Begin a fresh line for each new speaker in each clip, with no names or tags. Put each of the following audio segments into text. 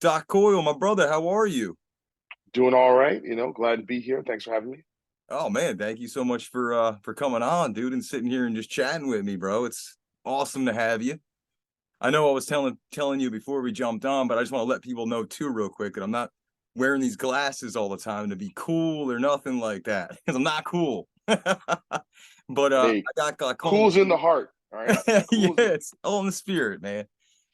Doc Coyle, my brother, how are you?
Doing all right, glad to be here. Thanks for having me.
Oh man, thank you so much for coming on, dude, and sitting here and just chatting with me, bro. It's awesome to have you. I know I was telling you before we jumped on, but I just want to let people know too, real quick, that I'm not wearing these glasses all the time to be cool or nothing like that, because I'm not cool. But
Hey,
I got glaucoma.
cool's in the heart. All right.
Yeah,
Cool's
it's all in the spirit, man.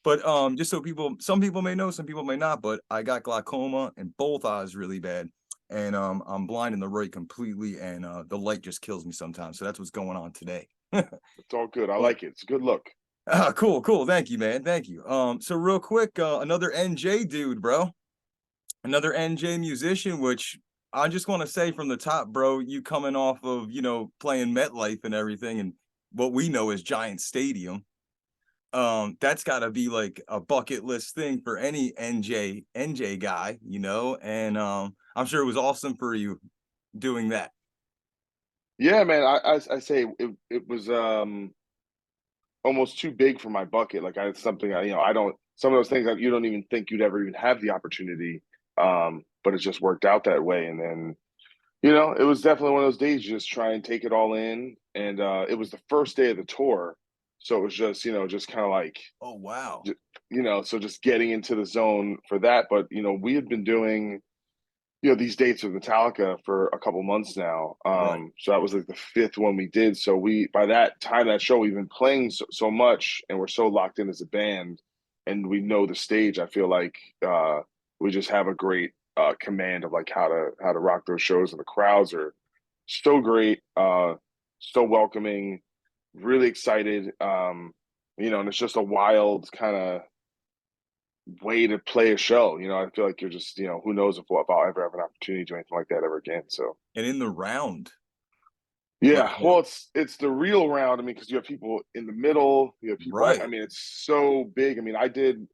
But just so some people may know, some people may not, but I got glaucoma in both eyes really bad. And I'm blind in the right completely, and the light just kills me sometimes. So that's what's going on today.
it's all good. I
But
like it. It's a good look.
cool. Thank you, man. Thank you. So real quick, another NJ dude, bro. Another NJ musician, which I just want to say from the top, bro, you coming off of, playing MetLife and everything, and what we know as Giant Stadium. That's got to be like a bucket list thing for any NJ guy, and I'm sure it was awesome for you doing that.
Yeah, man. I say it was almost too big for my bucket. Like it's something I don't some of those things that you don't even think you'd ever even have the opportunity. But it just worked out that way. And then, it was definitely one of those days you just try and take it all in. And it was the first day of the tour. So it was just, just kind of like
Oh wow.
so just getting into the zone for that. But we had been doing these dates with Metallica for a couple months now.
Right.
So that was like the fifth one we did. So we by that time that show we've been playing so much, and we're so locked in as a band, and we know the stage. I feel like we just have a great command of like how to rock those shows, and the crowds are so great, so welcoming, really excited. And it's just a wild kind of way to play a show. I feel like you're just, who knows if I'll ever have an opportunity to do anything like that ever again. So
And in the round, like
yeah, well, it's the real round. I mean, because you have people in the middle, you have people. I
right,
mean, it's so big. I mean, I did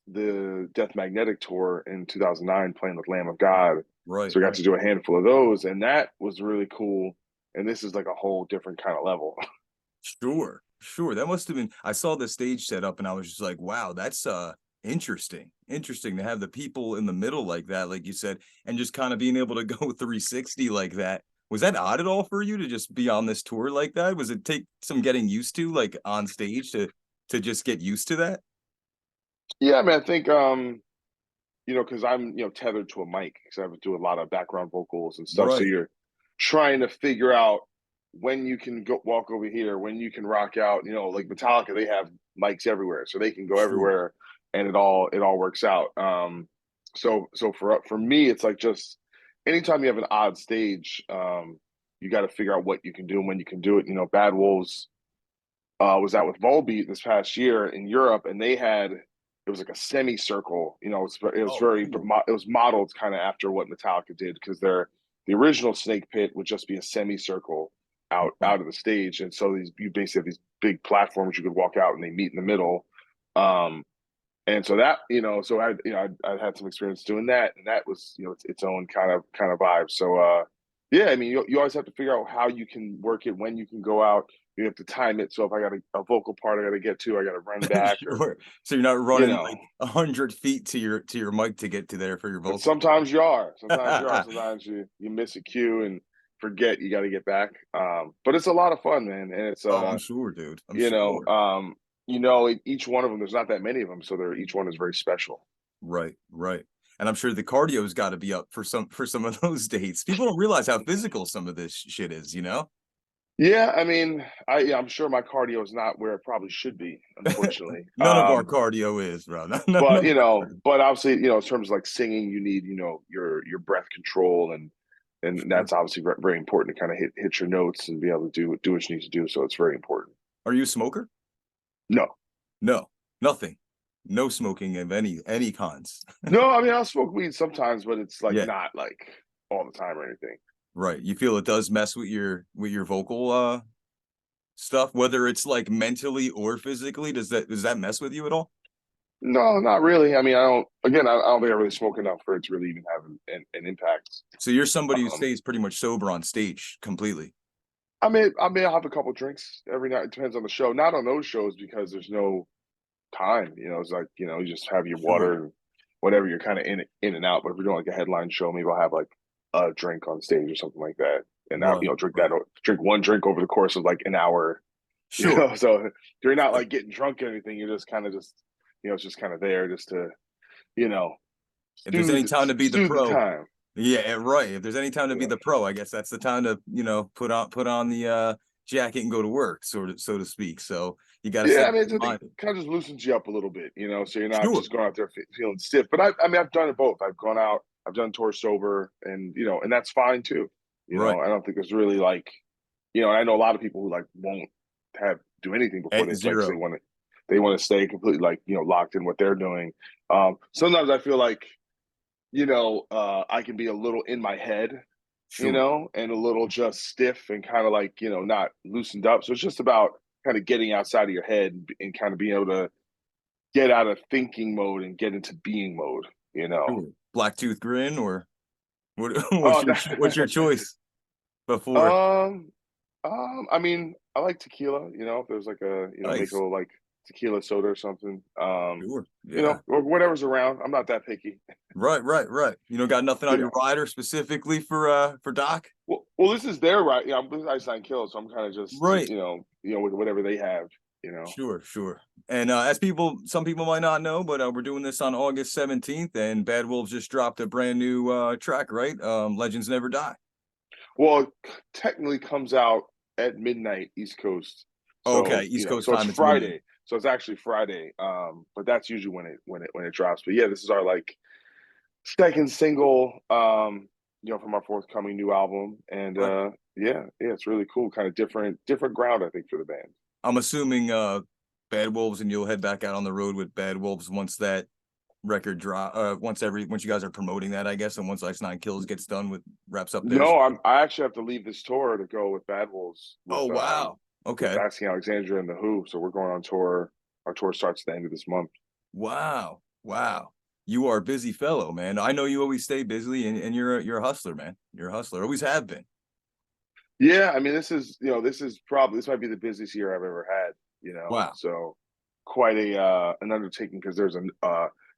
the Death Magnetic tour in 2009, playing with Lamb of God.
right,
So we got
right.
to do a handful of those, and that was really cool. And this is like a whole different kind of level.
Sure. That must have been. I saw the stage set up, and I was just like, wow, that's interesting to have the people in the middle like that, like you said, and just kind of being able to go 360 like that. Was that odd at all for you to just be on this tour like that? Was it take some getting used to, like on stage, to just get used to that?
Yeah, I mean, I think because I'm tethered to a mic because I have to do a lot of background vocals and stuff. So
Right.
you're trying to figure out when you can go walk over here, when you can rock out. Like Metallica, they have mics everywhere, so they can go
Sure.
everywhere, and it all works out. So for me, it's like just anytime you have an odd stage, you got to figure out what you can do and when you can do it. Bad Wolves was out with Volbeat this past year in Europe, and it was like a semicircle. It was
Oh,
very
cool.
it was modeled kind of after what Metallica did because the original Snake Pit would just be a semicircle
Right.
out of the stage, and so you basically have these big platforms you could walk out and they meet in the middle. Um, and so that so I had some experience doing that, and that was its own kind of vibe. So yeah, I mean you always have to figure out how you can work it, when you can go out. You have to time it. So if I got a vocal part I got to get to, I got to run back, or
Sure. So you're not
you
running
know.
like 100 feet to your mic to get to there for your
But
vocal.
sometimes you are. Sometimes you are. Sometimes you miss a cue and forget you got to get back. But it's a lot of fun, man, and it's
Oh, I'm sure, dude. I'm
you know
sure.
um each one of them. There's not that many of them, so each one is very special.
Right. And I'm sure the cardio's got to be up for some of those dates. People don't realize how physical some of this shit is, you know?
Yeah, I mean, I'm sure my cardio is not where it probably should be, unfortunately.
None of our cardio is, bro.
But
None of our
but obviously, in terms of like singing, you need your breath control, and
sure.
that's obviously very important to kind of hit your notes and be able to do what you need to do. So it's very important.
Are you a smoker?
No,
No, nothing. No smoking of any kinds.
no, I mean I'll smoke weed sometimes, but it's like
Yeah,
not like all the time or anything.
right. You feel it does mess with your vocal stuff, whether it's like mentally or physically. Does that mess with you at all?
No, not really. I mean, I don't. Again, I don't think I really smoke enough for it to really even have an impact.
So you're somebody who
Um,
stays pretty much sober on stage completely.
I may have a couple drinks every night. It depends on the show. Not on those shows because there's no time. You know, it's like, you know, you just have your
Sure.
water and whatever. You're kind of in and out. But if we're doing like a headline show, maybe I'll have like a drink on stage or something like that, and I'll,
Right.
you know, drink
Right.
drink one drink over the course of like an hour. You
Sure.
know, so you're not
Sure.
like getting drunk or anything. You're just kind of just, you know, it's just kind of there just to, you know,
If there's any time to be the
soothe the
pro,
time.
yeah, right. If there's any time to
You
be
know,
the pro, I guess that's the time to, put on the jacket and go to work, sort of, so to speak. So you got to
yeah,
stay
I mean, I think
minded.
kind of just loosens you up a little bit, you know, so you're not
Sure.
just going out there feeling stiff. But I mean, I've done it both. I've gone out, I've done tours sober, and you know, and that's fine too. You
Right.
know, I don't think it's really like, you know, I know a lot of people who like won't have do anything before
At
they play because
zero.
they want to stay completely like, you know, locked in what they're doing. Sometimes I feel like, you know, I can be a little in my head, you
Sure.
know, and a little just stiff and kind of like, you know, not loosened up. So it's just about kind of getting outside of your head and kind of being able to get out of thinking mode and get into being mode, you know.
Sure. Black tooth grin, or what?
Oh,
What's your choice before?
um, I mean, I like tequila, you know, if there's like a, you know, make a
Nice.
little like tequila soda or something.
Sure.
You know,
Yeah.
or whatever's around. I'm not that picky.
Right. Right. Right. You know, got nothing
You
on your
know,
rider specifically for Doc.
well, this is their right. Yeah, I'm I sign kill, so I'm kind of just,
Right.
you know, with whatever they have, you know.
Sure, sure. And as some people might not know, but we're doing this on August 17th, and Bad Wolves just dropped a brand new track, right? Legends Never Die.
Well, it technically comes out at midnight East Coast.
Okay,
So, you
East
know,
Coast
so it's
time, it's midnight.
Friday. So it's actually Friday. But that's usually when it drops. But yeah, this is our like second single, you know, from our forthcoming new album. And
Right.
yeah, it's really cool. Kind of different ground, I think, for the band.
I'm assuming Bad Wolves, and you'll head back out on the road with Bad Wolves once that record drop. Once you guys are promoting that, I guess, and once Ice Nine Kills gets done with wraps up their.
No, I actually have to leave this tour to go with Bad Wolves
Oh wow.
with
Okay.
Asking Alexandria and the Who. So we're going on tour. Our tour starts at the end of this month.
Wow. Wow. You are a busy fellow, man. I know you always stay busy, and you're a hustler, man. You're a hustler. Always have been.
Yeah, I mean, this is, you know, this might be the busiest year I've ever had, you know.
Wow.
So quite a an undertaking because there's an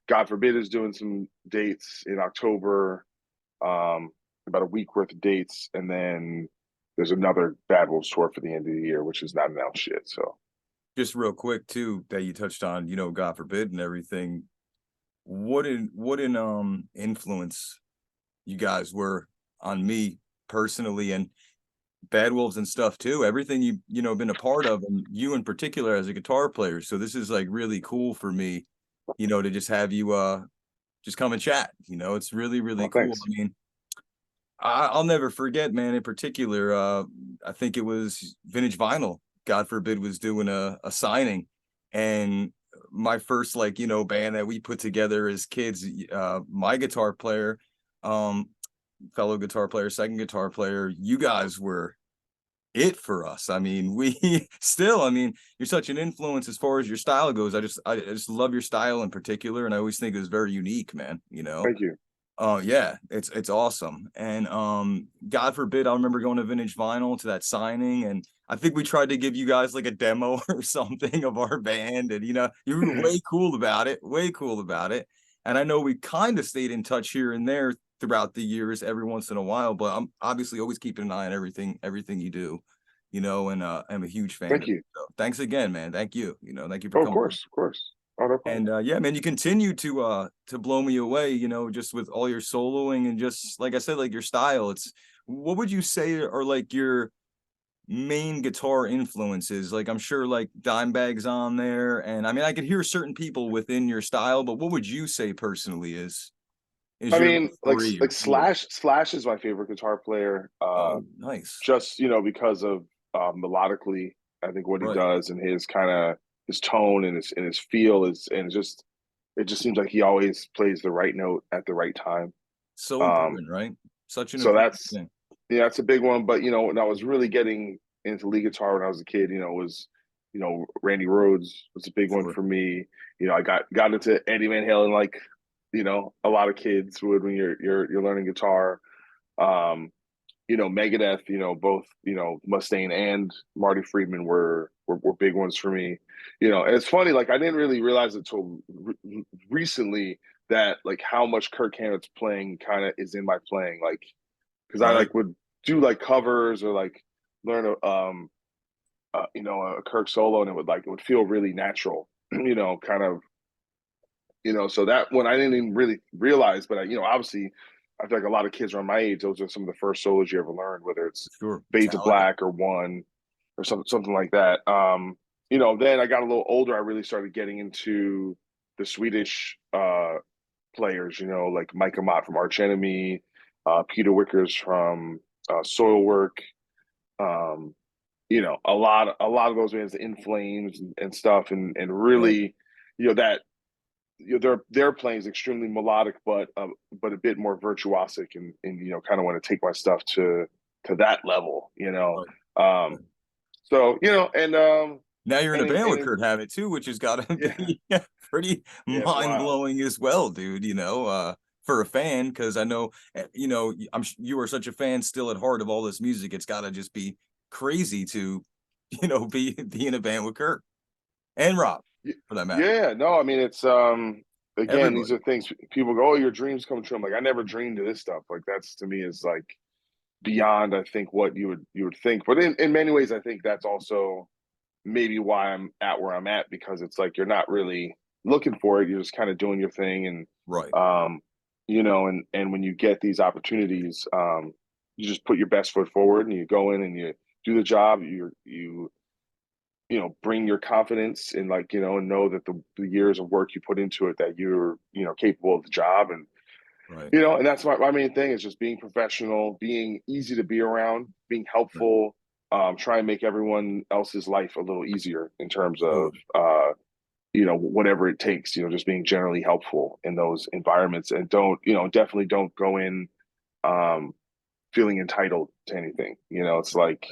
God forbid is doing some dates in October, um, about a week worth of dates, and then there's another Bad Wolves tour for the end of the year, which is not announced yet. So
Just real quick too, that you touched on, God forbid and everything. What an influence you guys were on me personally, and Bad Wolves and stuff too. Everything been a part of, and you in particular as a guitar player. So this is like really cool for me, to just have you just come and chat. It's really, really
well,
cool.
thanks.
I mean, I'll never forget, man, in particular, I think it was Vintage Vinyl, God forbid, was doing a signing. And my first, like, band that we put together as kids, my guitar player, um, fellow guitar player, second guitar player, you guys were it for us. I mean, we still, I mean, you're such an influence as far as your style goes. I just love your style in particular. And I always think it was very unique, man.
Thank you.
Oh yeah, it's awesome. And God forbid, I remember going to Vintage Vinyl to that signing, and I think we tried to give you guys like a demo or something of our band, and you were way cool about it, way cool about it. And I know we kind of stayed in touch here and there throughout the years, every once in a while, but I'm obviously always keeping an eye on everything you do, and I'm a huge fan
Thank
of it.
you.
So thanks again, man. Thank you. Thank you for
Oh,
coming.
of course. Oh, no problem.
And yeah, man, you continue to blow me away, just with all your soloing and just like I said, like your style. It's What would you say are like your main guitar influences? Like I'm sure like Dimebag's on there, and I mean I could hear certain people within your style, but what would you say personally is
I
your
mean,
three or four?
Slash is my favorite guitar player.
Oh, nice.
Just because of melodically, I think what he
Right.
does and his kind of his tone and his feel is and just it just seems like he always plays the right note at the right time.
So
Um,
important, right? Such an
so
important
that's
thing.
yeah, that's a big one. But when I was really getting into lead guitar when I was a kid, was Randy Rhoads was a big one
Sure.
for me. I got into Eddie Van Halen like a lot of kids would when you're learning guitar. Um, Megadeth, both, Mustaine and Marty Friedman were big ones for me. And it's funny, like I didn't really realize it until recently that like how much Kirk Hammett's playing kind of is in my playing, like because I
Right.
like would do like covers or like learn a Kirk solo, and it would feel really natural, kind of, so that one I didn't even really realize, but obviously I feel like a lot of kids around my age, those are some of the first solos you ever learned, whether it's
Sure.
Fade to
Metallica.
Black or One or something like that. Then I got a little older, I really started getting into the Swedish players, like Micah Mott from Arch Enemy, Peter Wickers from Soilwork, um, a lot of those bands, the In Flames and stuff, and
Right.
really, that their playing is extremely melodic, but a bit more virtuosic, and kind of want to take my stuff to that level,
Right.
Um,
Right.
so and
Now you're in a band with
and
Kurt Hammett too, which has got to
yeah,
be pretty
yeah, it's
mind
wild.
blowing as well, dude. For a fan, because I know, you are such a fan still at heart of all this music. It's got to just be crazy to, be in a band with Kurt and Rob, for that matter.
Yeah, no, I mean it's again, these
Everybody.
are things people go, oh, your dreams come true. I'm like, I never dreamed of this stuff. Like that's to me is like beyond, I think, what you would think. But in many ways, I think that's also maybe why I'm at where I'm at, because it's like you're not really looking for it. You're just kind of doing your thing, and
Right.
and when you get these opportunities, you just put your best foot forward and you go in and you do the job. You bring your confidence and like and know that the years of work you put into it, that you're capable of the job, and
Right.
and that's my main thing is just being professional, being easy to be around, being
Right.
helpful, try and make everyone else's life a little easier in terms of
Totally.
whatever it takes, just being generally helpful in those environments, and don't definitely don't go in um feeling entitled to anything. It's like,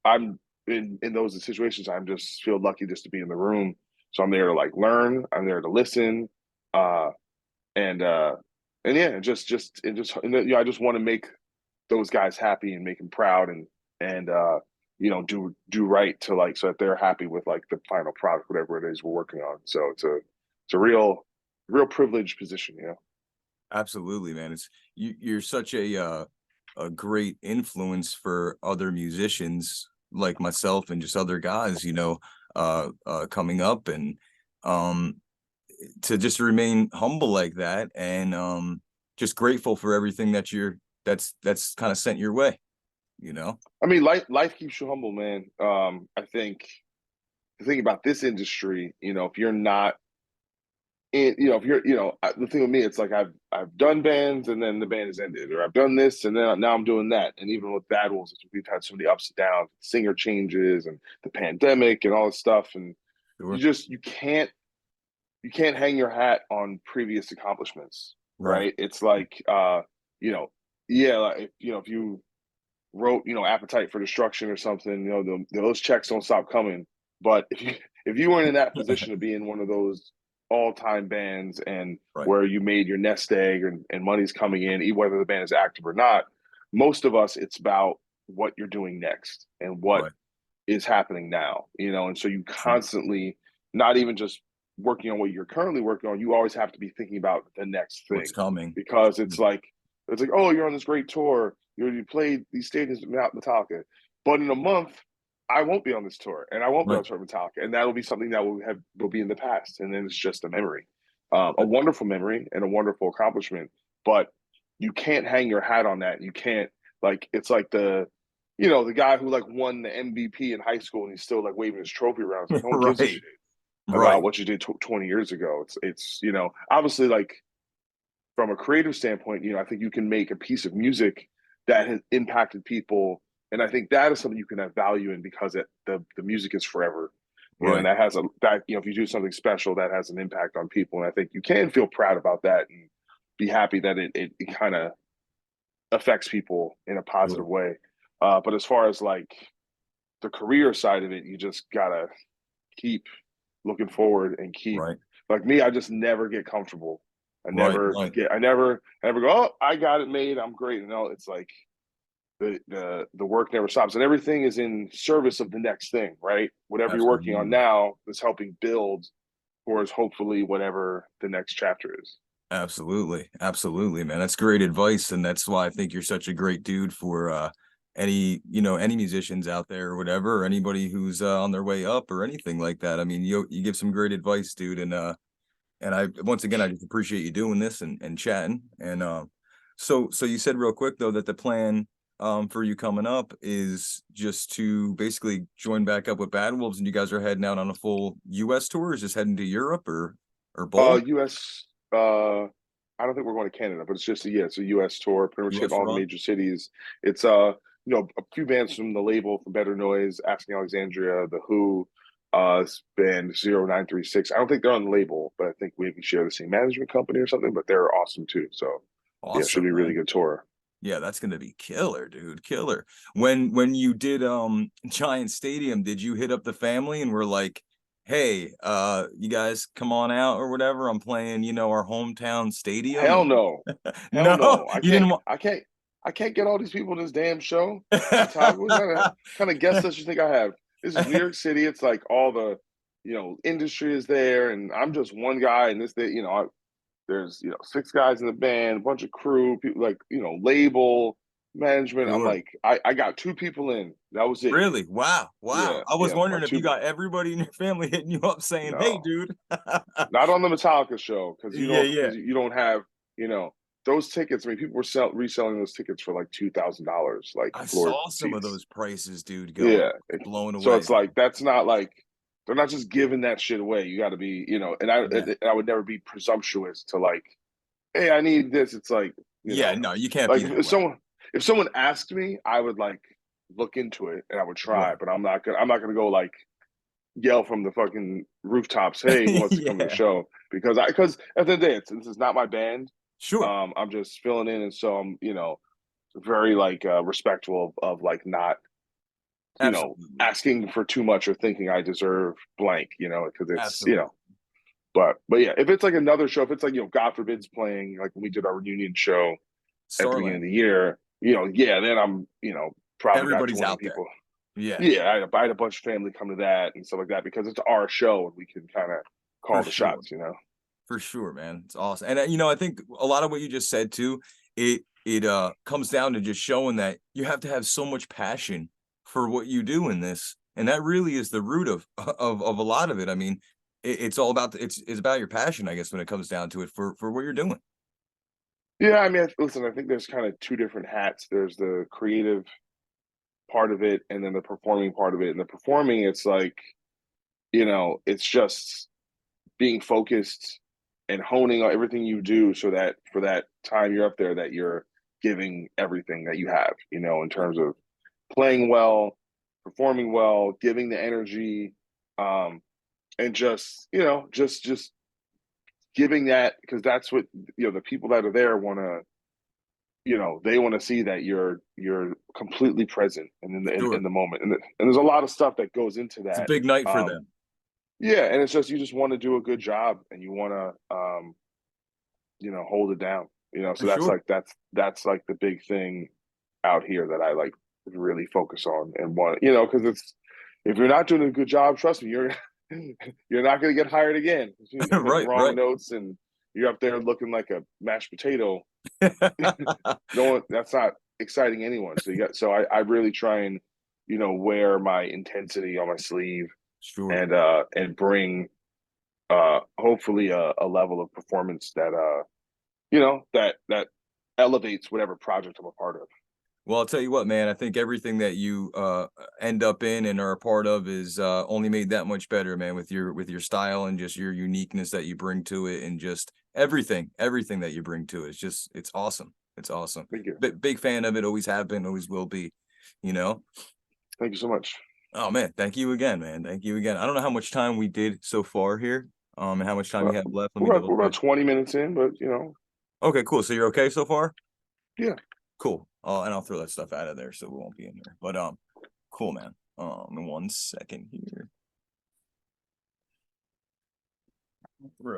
I'm in those situations, I'm just feel lucky just to be in the room. So I'm there to like learn, I'm there to listen, uh and uh and yeah, I just want to make those guys happy and make them proud, and do right to like, so that they're happy with like the final product, whatever it is we're working on. So it's a real privileged position.
Absolutely, man. You're such a great influence for other musicians like myself and just other guys, coming up, and um to just remain humble like that, and just grateful for everything that's kind of sent your way, you know.
I mean, life keeps you humble, man. I think the thing about this industry, if you're not if you're, the thing with me, it's like I've done bands and then the band has ended, or I've done this and then now I'm doing that. And even with Bad Wolves, we've had so many ups and downs, singer changes, and the pandemic and all this stuff, and
Sure.
you can't hang your hat on previous accomplishments,
Right.
right? It's like you know, yeah, like if you wrote, Appetite for Destruction or something, those checks don't stop coming. But if you weren't in that position to be in one of those all-time bands, and
Right.
where you made your nest egg, and money's coming in, even whether the band is active or not, most of us, it's about what you're doing next and what
Right.
is happening now, and so you
True.
constantly, not even just working on what you're currently working on, you always have to be thinking about the next
What's
thing,
coming.
because
Mm.
it's like, oh, you're on this great tour, you played these stadiums without Metallica, but in a month I won't be on this tour, and I won't be on
Right.
tour with Metallica, and that'll be something that will be in the past, and then it's just a memory, a wonderful memory and a wonderful accomplishment, but you can't hang your hat on that. You can't, like, it's like the guy who like won the MVP in high school and he's still like waving his trophy around. It's like no one gives a
Right.
shit about
Right.
what you did 20 years ago. It's obviously, like, from a creative standpoint, I think you can make a piece of music that has impacted people, and I think that is something you can have value in, because the music is forever. And
Right.
if you do something special that has an impact on people, and I think you can feel proud about that and be happy that it kind of affects people in a
Sure.
positive way. But as far as like the career side of it, you just gotta keep looking forward and keep,
Right.
like me, I just never get comfortable. I
Right.
never
Right.
get I never I never go, oh, I got it made, I'm great. No, it's like the work never stops, and everything is in service of the next thing, right? Whatever you're working on
Absolutely.
now is helping build towards hopefully whatever the next chapter is.
Absolutely. Absolutely, man. That's great advice. And that's why I think you're such a great dude for any, any musicians out there or whatever, or anybody who's on their way up or anything like that. I mean, you give some great advice, dude. And I once again I just appreciate you doing this and chatting. And so you said real quick though that the plan for you coming up is just to basically join back up with Bad Wolves, and you guys are heading out on a full US tour, is just heading to Europe or both?
US. I don't think we're going to Canada, but it's just it's a US tour. Pretty much hit
US
all the
run?
major cities. It's a few bands from the label from Better Noise, Asking Alexandria, The Who, band 0936. I don't think they're on the label, but I think we share the same management company or something. But they're awesome too. So yeah, it should be
Awesome,
a really
man.
good tour.
Yeah, that's gonna be killer, dude. Killer. When you did Giant Stadium, did you hit up the family and were like, hey, you guys come on out or whatever? I'm playing, our hometown stadium.
Hell no, hell
No,
no.
you didn't want
I can't get all these people in this damn show. Metallica, what kind of guest list you think I have? This is New York City. It's like all the, industry is there, and I'm just one guy. And there's six guys in the band, a bunch of crew, people like label management. I'm
Sure.
like, I got two people in. That was it.
Really? Wow. Wow.
Yeah,
I was
yeah, my
wondering if you
two.
got everybody in your family hitting you up saying, hey,
No,
dude.
not on the Metallica show because
Yeah, yeah.
you don't have those tickets. I mean, people were reselling those tickets for like $2,000, like
I
floor
saw some of
seats.
those prices, dude, going
Yeah,
blown
so
away,
it's like
man.
that's not like they're not just giving that shit away. You got to be,
Yeah.
and I would never be presumptuous to like, hey, I need this. It's like,
Yeah, no, you can't
like
be that way.
if someone asked me, I would like look into it and I would try,
Right.
but I'm not gonna go like yell from the fucking rooftops, hey, who wants to come to the
Yeah.
show? Because at the end of the day, this is not my band.
Sure.
I'm just filling in, and so I'm very like respectful of like not
Absolutely.
asking for too much or thinking I deserve blank, because it's
Absolutely.
but yeah, if it's like another show, if it's like God forbids playing like when we did our reunion show at the beginning of
Starland.
the year, yeah, then I'm probably got
Everybody's
20
out there.
people.
Yeah,
Yeah, I had a bunch of family come to that and stuff like that because it's our show and we can kind of
for
call the
sure.
shots.
For sure, man. It's awesome. And I think a lot of what you just said too, it comes down to just showing that you have to have so much passion for what you do in this. And that really is the root of of a lot of it. I mean, it's all about it's about your passion, I guess, when it comes down to it for what you're doing.
Yeah, I mean, listen, I think there's kind of two different hats. There's the creative part of it and then the performing part of it. And the performing, it's like, it's just being focused and honing on everything you do so that for that time you're up there that you're giving everything that you have, in terms of playing well, performing well, giving the energy, and just, just giving that because that's what, the people that are there want to, they want to see that you're completely present and in
Sure.
the moment. And there's a lot of stuff that goes into
It's a
that.
big night for
Um,
them.
yeah. And it's just, you just want to do a good job and you want to, hold it down,
For
so
sure.
that's like the big thing out here that I like really focus on and want, because it's, if you're not doing a good job, trust me, you're not going to get hired again. You put the
Right,
wrong
right.
notes and you're up there looking like a mashed potato. No one, that's not exciting anyone. So I really try and, wear my intensity on my sleeve
Sure.
and bring hopefully a level of performance that that elevates whatever project I'm a part of.
Well, I'll tell you what, man, I think everything that you end up in and are a part of is only made that much better, man, with your style and just your uniqueness that you bring to it and just everything that you bring to it. It's awesome. It's awesome.
Thank you.
Big fan of it, always have been, always will be, you know.
Thank you so much.
Oh man, thank you again, man. Thank you again. I don't know how much time we did so far here, and how much time you have left. Let me double
We're about
check.
20 minutes in, but
Okay, cool. So you're okay so far?
yeah.
Cool. And I'll throw that stuff out of there so we won't be in here. But cool, man. In 1 second here. Right.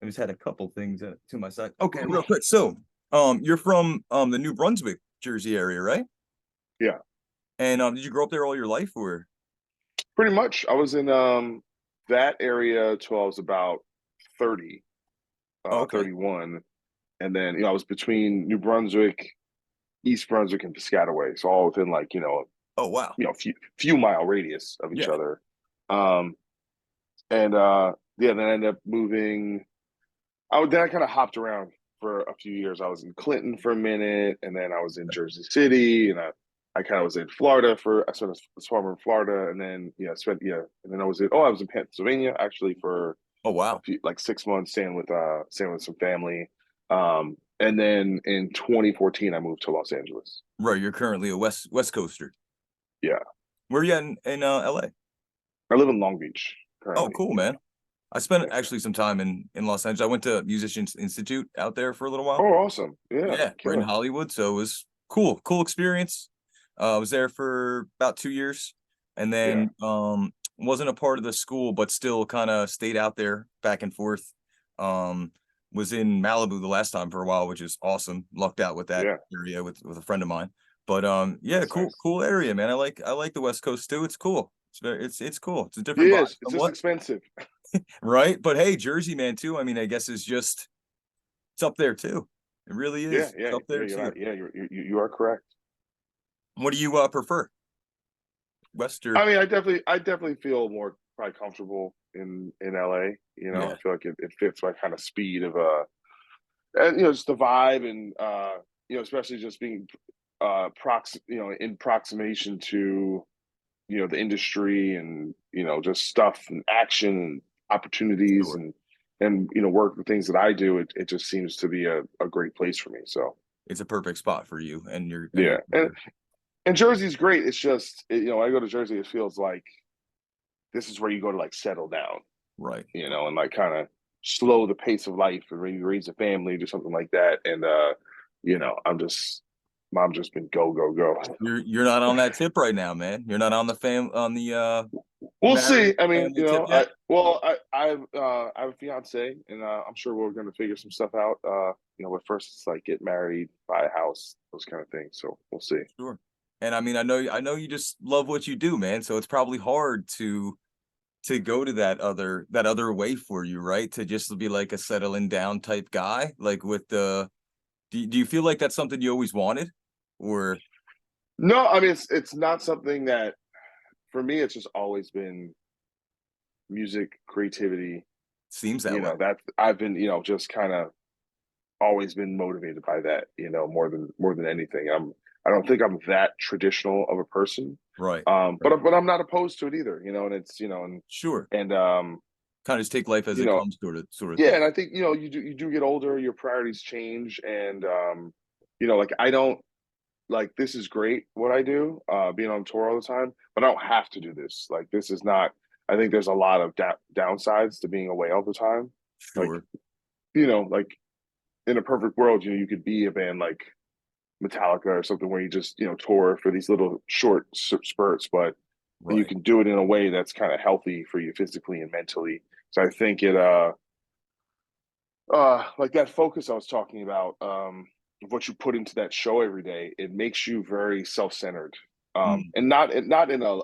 I just had a couple things to my side. Okay, real quick. So You're from the New Brunswick, Jersey area, right?
Yeah,
And did you grow up there all your life, or?
pretty much. I was in that area till I was about 30,
Oh, okay.
31, and then I was between New Brunswick, East Brunswick, and Piscataway, so all within like
Oh, wow.
few mile radius of each
Yeah.
other. Um, and yeah, then I ended up moving. Then I kind of hopped around for a few years. I was in Clinton for a minute, and then I was in Jersey City, and I kind of was in Florida I spent a summer in Florida, and then and then I was in Pennsylvania actually for
Oh,
a
wow.
few like 6 months, staying with some family. And then in 2014, I moved to Los Angeles.
Right. You're currently a West Coaster.
Yeah,
Where are you at in LA?
I live in Long Beach
Oh,
currently.
cool,
Yeah,
man. I spent
yeah.
actually some time in Los Angeles. I went to Musicians Institute out there for a little while.
Oh, awesome. Yeah,
Yeah, right in
killer.
Hollywood. So it was cool experience. I was there for about 2 years, and
Yeah,
then wasn't a part of the school, but still kind of stayed out there back and forth. Um, was in Malibu the last time for a while, which is awesome. Lucked out with that
yeah.
area with a friend of mine. But yeah,
That's
cool
nice.
cool area, man. I like the West Coast too. It's cool. It's cool. It's a different vibe
Yes, it's just
somewhat,
expensive.
right? But hey, Jersey man too. I mean, I guess it's up there too. It really
Yeah,
is. It's
yeah,
up
yeah.
there too.
You are correct.
What do you prefer, West or?
I definitely feel more probably comfortable in LA. I
Yeah,
feel like it fits my kind of speed of and just the vibe and especially just being in proximation to the industry and just stuff and action and opportunities
sure.
and work the things that I do. It just seems to be a great place for me. So
It's a perfect spot for you and
yeah,
your career.
and Jersey's great. It's just when I go to Jersey, it feels like this is where you go to like settle down,
Right.
and like kind of slow the pace of life and maybe raise a family, do something like that. And mom just been go go go.
You're not on that tip right now, man. You're not on the
We'll
married
see. I mean,
family tip yet.
I have a fiance, and I'm sure we're going to figure some stuff out. But first it's like get married, buy a house, those kind of things. So we'll see.
Sure. And I mean, I know you just love what you do, man. So it's probably hard to go to that other way for you, right? To just be like a settling down type guy, like with the. Do you feel like that's something you always wanted, or
No, I mean it's not something that for me. It's just always been music, creativity.
seems that way?
That I've been just kind of always been motivated by that. More than anything. I don't think I'm that traditional of a person.
Right.
But
Right.
I'm not opposed to it either. And it's
Sure.
and
Kind of just take life as
you
it
know
comes, sort of
yeah,
thing.
and I think you do get older, your priorities change, and like I don't like this is great what I do, being on tour all the time, but I don't have to do this. Like this is not. I think there's a lot of downsides to being away all the time. Like
Sure.
like in a perfect world, you could be a band like Metallica or something where you just tour for these little short spurts, but you
Right.
can do it in a way that's kind of healthy for you physically and mentally. So I think it like that focus I was talking about, of what you put into that show every day, it makes you very self-centered,
Mm.
and not in a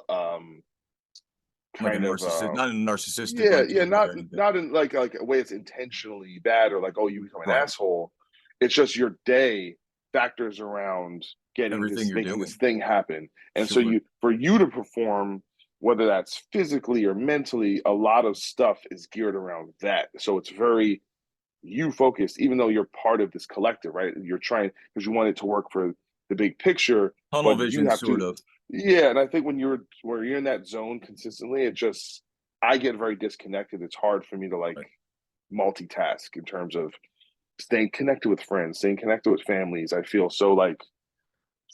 Like a
kind of
narcissist, not in a narcissistic
yeah,
like
yeah,
way
not
or anything.
not in like a way it's intentionally bad or like, oh, you become an
Right.
asshole. It's just your day factors around
Everything you're
making this
doing.
thing happen. And so
Sure.
for you to perform, whether that's physically or mentally, a lot of stuff is geared around that. So it's very you focused, even though you're part of this collective, right? You're trying because you want it to work for the big picture,
Tunnel
but you
vision,
have
sort
to,
of.
yeah. And I think where you're in that zone consistently, I get very disconnected. It's hard for me to like
Right.
multitask in terms of staying connected with friends, staying connected with families. I feel so like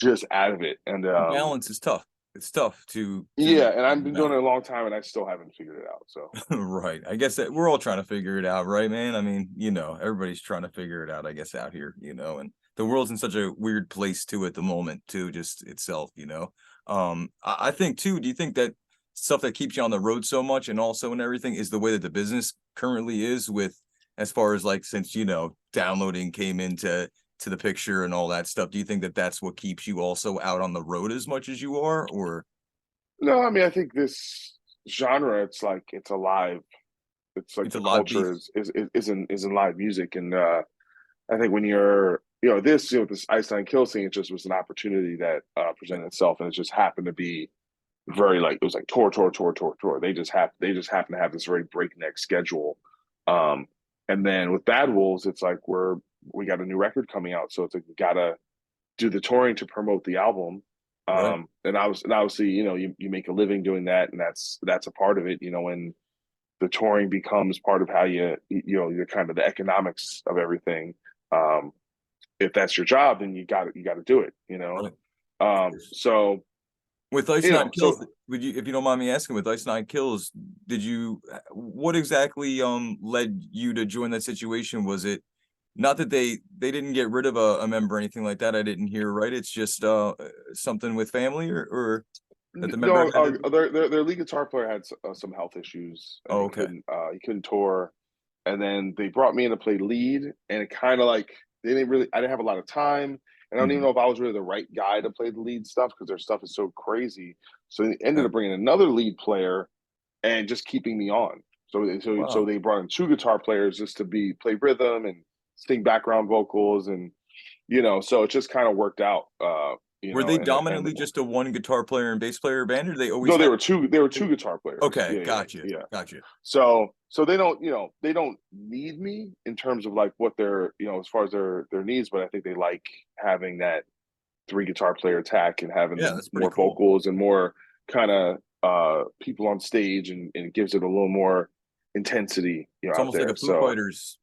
just out of it. And
The balance is tough. It's tough to
yeah, and I've been doing it
balance.
a long time and I still haven't figured it out. So
Right. I guess that we're all trying to figure it out, right, man? I mean, everybody's trying to figure it out, I guess, out here, and the world's in such a weird place too at the moment, too, just itself. I think too, do you think that stuff that keeps you on the road so much and also and everything is the way that the business currently is with as far as like since downloading came into to the picture and all that stuff. Do you think that that's what keeps you also out on the road as much as you are, or
No, I mean, I think this genre, it's like it's alive. It's like
it's a
the
live beef?
culture is in live music, and I think when you're this Iceland Kill scene, it just was an opportunity that presented itself, and it just happened to be very like it was like tour. They just happen to have this very breakneck schedule. And then with Bad Wolves, it's like we got a new record coming out, so it's like we gotta do the touring to promote the album.
Right.
And obviously, you make a living doing that, and that's a part of it, and the touring becomes part of how you're kind of the economics of everything. Um, if that's your job, then you got to do it.
Right.
So
With Ice
you
Nine
know,
Kills,
so
would you, if you don't mind me asking, with Ice Nine Kills, did you, what exactly led you to join that situation? Was it not that they didn't get rid of a member or anything like that? I didn't hear, right? It's just something with family, or that the member
no,
had to.
their lead guitar player had some health issues, and
Oh, okay.
he couldn't tour. And then they brought me in to play lead, and it kind of like I didn't have a lot of time, and I don't even
Mhm.
know if I was really the right guy to play the lead stuff because their stuff is so crazy. So they ended
Yeah.
up bringing another lead player and just keeping me on. So
Wow.
they brought in two guitar players just to play rhythm and sing background vocals, and so it just kind of worked out.
Were they
And
dominantly just a one guitar player and bass player band, or they always
no, they
had?
were two guitar players.
Okay,
Yeah, yeah,
gotcha,
yeah.
gotcha.
So they don't need me in terms of like what their as far as their needs, but I think they like having that three guitar player attack and having
Yeah,
the
that's pretty
more
cool.
vocals and more kind of people on stage, and it gives it a little more intensity
It's
out
almost like a
there.
Foo
So
Fighters.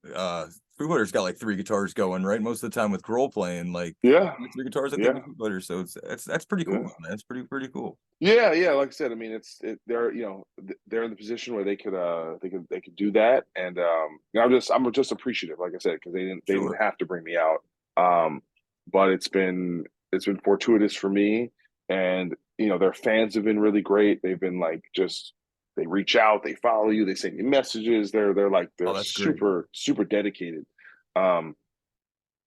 Foo Fighters got like three guitars going, right? Most of the time with Grohl playing, like
yeah,
three guitars, I think,
yeah,
with Foo Fighters. So that's pretty cool,
yeah.
man. That's pretty cool.
Yeah. Like I said, I mean, they're they're in the position where they could do that, and I'm just appreciative, like I said, because they didn't
Sure.
have to bring me out, um, but it's been fortuitous for me, and their fans have been really great. They've been like just they reach out, they follow you, they send you messages. They're
Oh, that's great.
super super dedicated, um,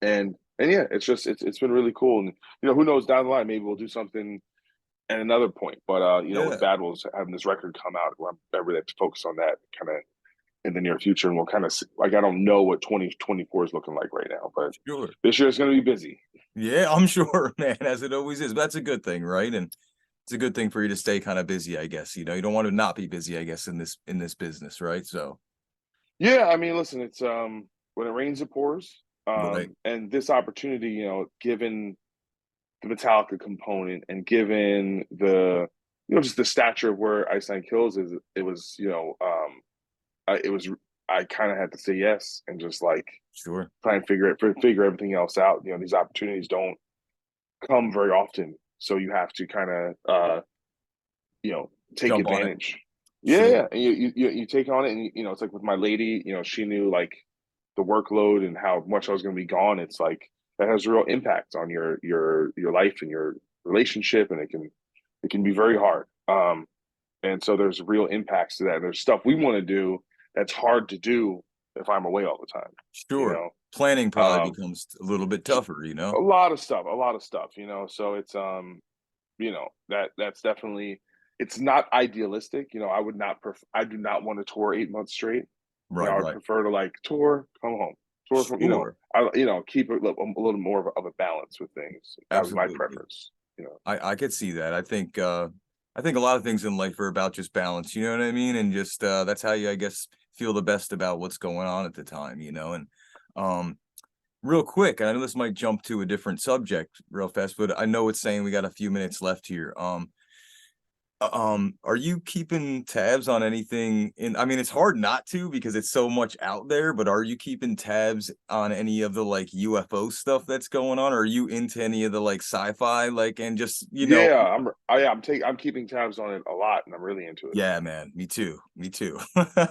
and yeah, it's been really cool, and who knows down the line maybe we'll do something at another point. But with
Yeah,
Bad Wolves having this record come out, I'm really focused on that kind of in the near future, and we'll kind of like I don't know what 2024 is looking like right now, but
sure.
this year is going to be busy.
Yeah, I'm sure, man, as it always is. But that's a good thing, right? And it's a good thing for you to stay kind of busy, I guess. You don't want to not be busy, I guess, in this business, right? So,
Yeah, I mean, listen, it's when it rains, it pours,
right,
and this opportunity, given the Metallica component and given the just the stature of where Iceland Kills is, it was it was I kind of had to say yes and just like
sure.
try and figure everything else out. These opportunities don't come very often, so you have to kind of take
Jump on it.
advantage. Yeah,
Sure.
yeah, and you take on it, and it's like with my lady, she knew like the workload and how much I was going to be gone. It's like that has real impact on your life and your relationship, and it can be very hard. And so there's real impacts to that. There's stuff we want to do that's hard to do if I'm away all the time. You
Sure.
know,
Planning probably
um,
becomes a little bit tougher.
a lot of stuff. So it's that's definitely it's not idealistic. I would not I do not want to tour 8 months straight.
Right,
I would
right.
prefer to like tour, come home, tour from
Sure.
I keep a little more of a balance with things. That was my
Absolutely.
preference.
I could see that. I think a lot of things in life are about just balance, you know what I mean? And just that's how you, I guess, feel the best about what's going on at the time. And um real quick, I know this might jump to a different subject real fast, but I know it's saying we got a few minutes left here. Are you keeping tabs on anything I mean, it's hard not to because it's so much out there, but are you keeping tabs on any of the like UFO stuff that's going on? Are you into any of the like sci-fi, like, and just,
Yeah, I'm keeping tabs on it a lot, and I'm really into it.
yeah, man, me too. Me too. I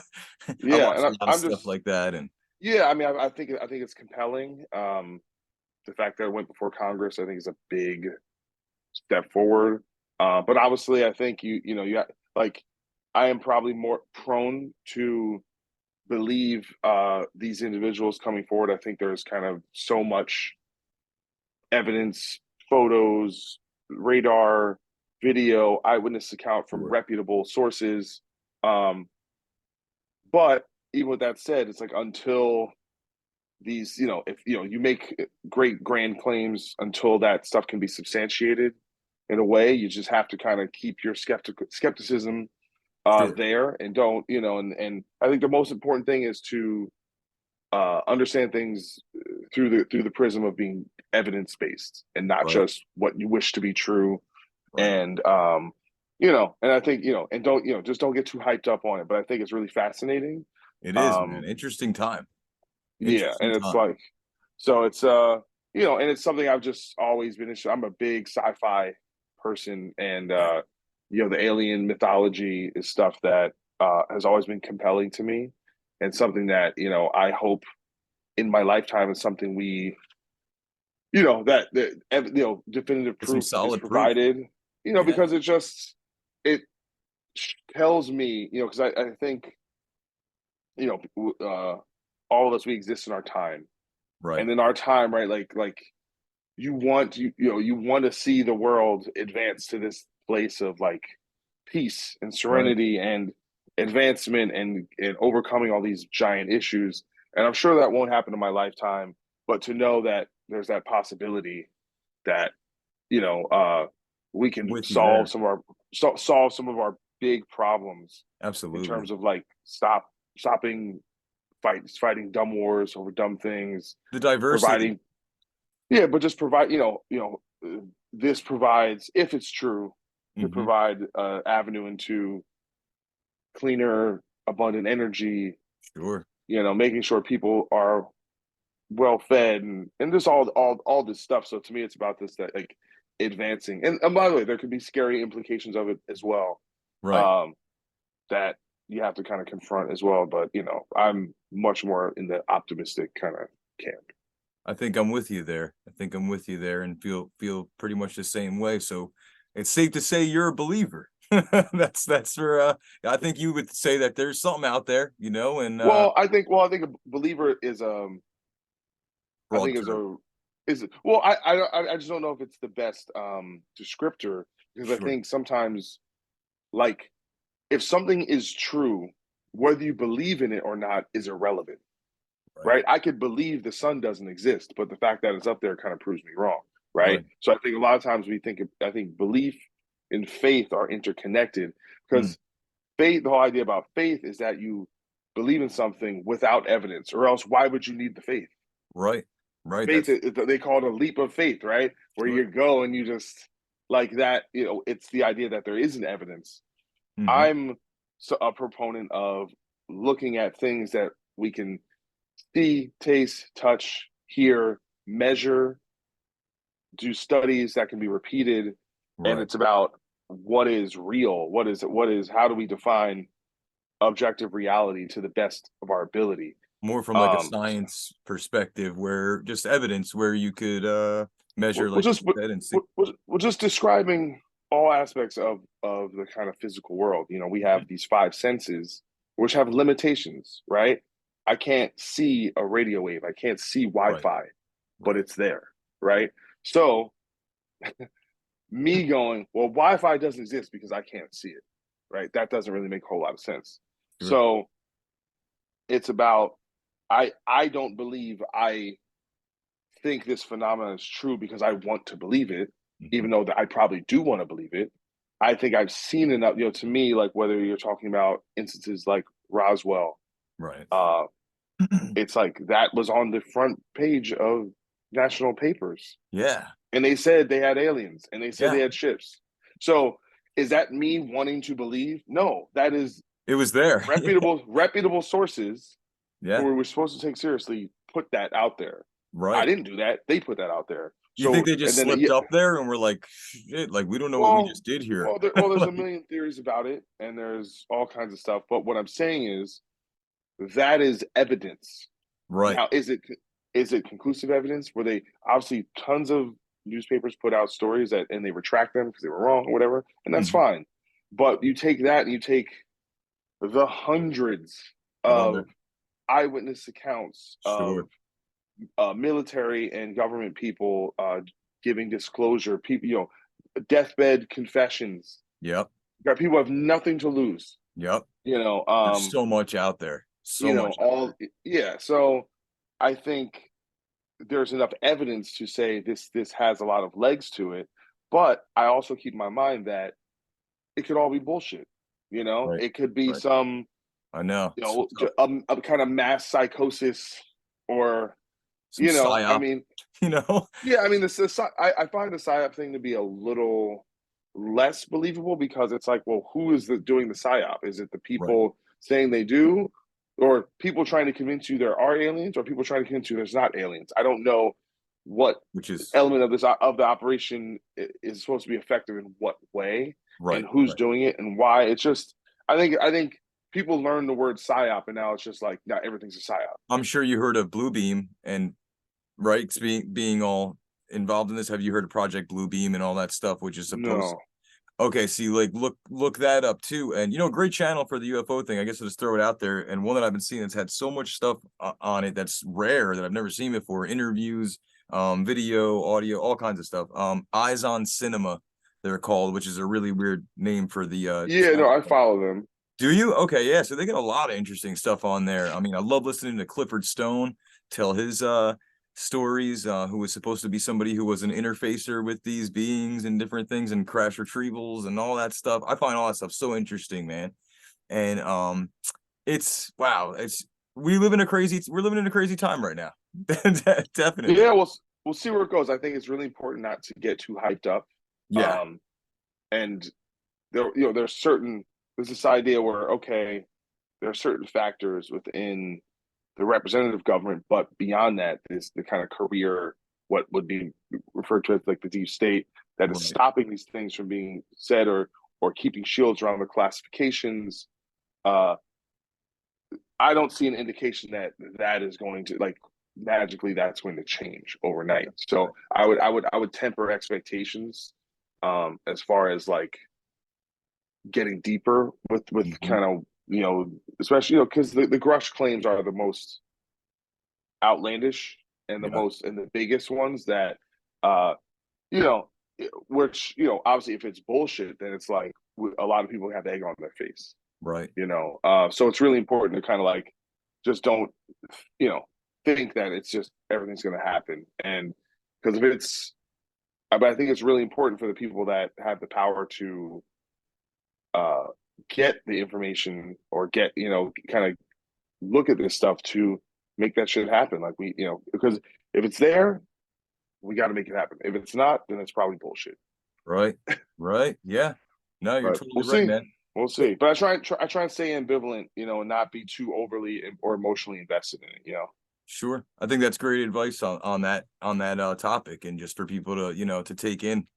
Yeah,
watch
and
a lot of
I'm
stuff
just
like that. And
yeah. I mean, I think it's compelling. The fact that it went before Congress, I think, is a big step forward. But obviously, I think like I am probably more prone to believe these individuals coming forward. I think there's kind of so much evidence, photos, radar, video, eyewitness account from
Sure.
reputable sources. Um, but even with that said, it's like until these, if you make great grand claims, until that stuff can be substantiated in a way, you just have to kind of keep your skepticism
Sure.
there, and don't, and I think the most important thing is to understand things through the prism of being evidence based, and not
Right.
just what you wish to be true.
Right.
And and I think, and don't, just don't get too hyped up on it, but I think it's really fascinating.
It is, man.
um
Interesting time.
yeah,
Interesting
and it's
time.
like, so it's and it's something I've just always been interested. I'm a big sci-fi person, and
Yeah.
the alien mythology is stuff that has always been compelling to me, and something that, I hope in my lifetime is something we, definitive
Get some
proof is
solid proof.
provided,
Yeah.
because it tells me, because I think, all of us, we exist in our time,
Right.
and in our time, right, like you want to see the world advance to this place of like peace and
Right.
serenity and advancement, and overcoming all these giant issues. And I'm sure that won't happen in my lifetime, but to know that there's that possibility that, you know uh we
I'm
can
with you there.
solve some of our big problems, in
Absolutely.
terms of like stopping fighting dumb wars over dumb things,
The diversity.
providing, yeah, but just provide, this provides, if it's true, could
Hmm.
provide avenue into cleaner, abundant energy,
Sure.
making sure people are well fed, and just all this stuff. So to me, it's about this, that like advancing. And by the way, there could be scary implications of it as well,
Right.
um, that you have to kind of confront as well. But I'm much more in the optimistic kind of camp.
I think I'm with you there. I think I'm with you there and feel pretty much the same way. So it's safe to say you're a believer. That's for I think you would say that there's something out there, and
Well, I think a believer is I
broad
think
term.
is well, I just don't know if it's the best descriptor, because I
Sure.
think sometimes, like, if something is true, whether you believe in it or not is irrelevant,
Right.
right? I could believe the sun doesn't exist, but the fact that it's up there kind of proves me wrong, right?
Right.
So I think a lot of times I think belief and faith are interconnected,
Mm.
because the whole idea about faith is that you believe in something without evidence, or else why would you need the faith?
Right. Right.
Faith,
That's
they call it a leap of faith, right? Where
sure.
you go and you just, like that, it's the idea that there isn't evidence.
Hmm.
I'm a proponent of looking at things that we can see, taste, touch, hear, measure, do studies that can be repeated. And
Right.
it's about what is real, how do we define objective reality to the best of our ability.
More from like a
um
science perspective where just evidence where you could measure,
we're
like you
just
said, and see.
we're just describing all aspects of the kind of physical world. We
Yeah.
have these five senses, which have limitations, right? I can't see a radio wave, I can't see
Right.
Wi-Fi, but
Right.
it's there, right? So me going, well, Wi-Fi doesn't exist because I can't see it, right? That doesn't really make a whole lot of sense.
Sure.
So it's about, I don't believe I think this phenomenon is true because I want to believe it,
Hmm.
even though that I probably do want to believe it. I think I've seen enough, to me, like whether you're talking about instances like Roswell,
Right.
uh, it's like that was on the front page of national papers,
Yeah.
and they said they had aliens, and they said they
Yeah.
had ships. So is that me wanting to believe? No, that is
It was there.
reputable sources who
Yeah.
we were supposed to take seriously put that out there. I
Right.
didn't do that. They put that out there.
You think
So,
they
and
just
then,
slipped
yeah,
up there and we're like, shit, like we don't know what we
well,
just did here.
there's a
Like,
million theories about it, and there's all kinds of stuff. But what I'm saying is that is evidence.
right.
Now, is it conclusive evidence? Where they obviously tons of newspapers put out stories that, and they retract them because they were wrong or whatever, and that's
Mhm.
fine. But you take that and you take the hundreds
Of other
of eyewitness accounts of
sure.
military and government people giving disclosure, people, deathbed confessions.
Yep.
Got people have nothing to lose.
Yep.
You know,
There's so much out there. So
you know,
much out
all yeah. So I think there's enough evidence to say this has a lot of legs to it. But I also keep in my mind that it could all be bullshit. You know,
there. Right.
it could be
Right.
some,
I know.
a kind of mass psychosis, or,
Some
I
psyop,
mean,
you know?
yeah, I mean, I find the psyop thing to be a little less believable, because it's like, well, who is doing the psyop? Is it the
Right.
people saying they do, or people trying to convince you there are aliens, or people trying to convince you there's not aliens? I don't know what
Which is
element of the operation is supposed to be effective in what way, and
right.
who's
Right.
doing it and why. It's just, I think people learn the word psyop, and now it's just like, not everything's a psyop.
I'm sure you heard of Bluebeam and right being all involved in this. Have you heard of Project Bluebeam and all that stuff, which is supposed.
No.
Okay, see, like look that up too, and great channel for the UFO thing. I guess I'll just throw it out there, and one that I've been seeing that's had so much stuff on it that's rare that I've never seen before. Interviews, video, audio, all kinds of stuff. Eyes on Cinema, they're called, which is a really weird name for the
Yeah, no,
channel.
I follow them.
Do you? Okay, yeah. So they get a lot of interesting stuff on there. I mean, I love listening to Clifford Stone tell his stories, who was supposed to be somebody who was an interfacer with these beings and different things and crash retrievals and all that stuff. I find all that stuff so interesting, man. And it's wow, it's we're living in a crazy time right now. Definitely.
Yeah, we'll see where it goes. I think it's really important not to get too hyped up.
Yeah,
Um, and there's this idea where, okay, there are certain factors within the representative government, but beyond that, is the kind of career, what would be referred to as like the deep state, that is
right.
stopping these things from being said, or keeping shields around the classifications. Uh, I don't see an indication that that is going to, like, magically that's going to change overnight.
Right.
So
Right.
I would temper expectations, as far as like getting deeper with
Mhm.
kind of, especially, because the Grush claims are the most outlandish, and
Yeah.
the biggest ones that, uh you know which, obviously, if it's bullshit, then it's like, a lot of people have egg on their face.
Right.
So it's really important to kind of like, just don't, you know think that it's just everything's going to happen. And because if it's but I think it's really important for the people that have the power to, uh get the information, or get, kind of look at this stuff, to make that shit happen. Like, because if it's there, we got to make it happen. If it's not, then it's probably bullshit.
Right. Right. Yeah. No, you're
But
totally
we'll
right,
see.
man.
We'll see. But I try and stay ambivalent, and not be too overly or emotionally invested in it.
Sure. I think that's great advice on that topic, and just for people to, to take in,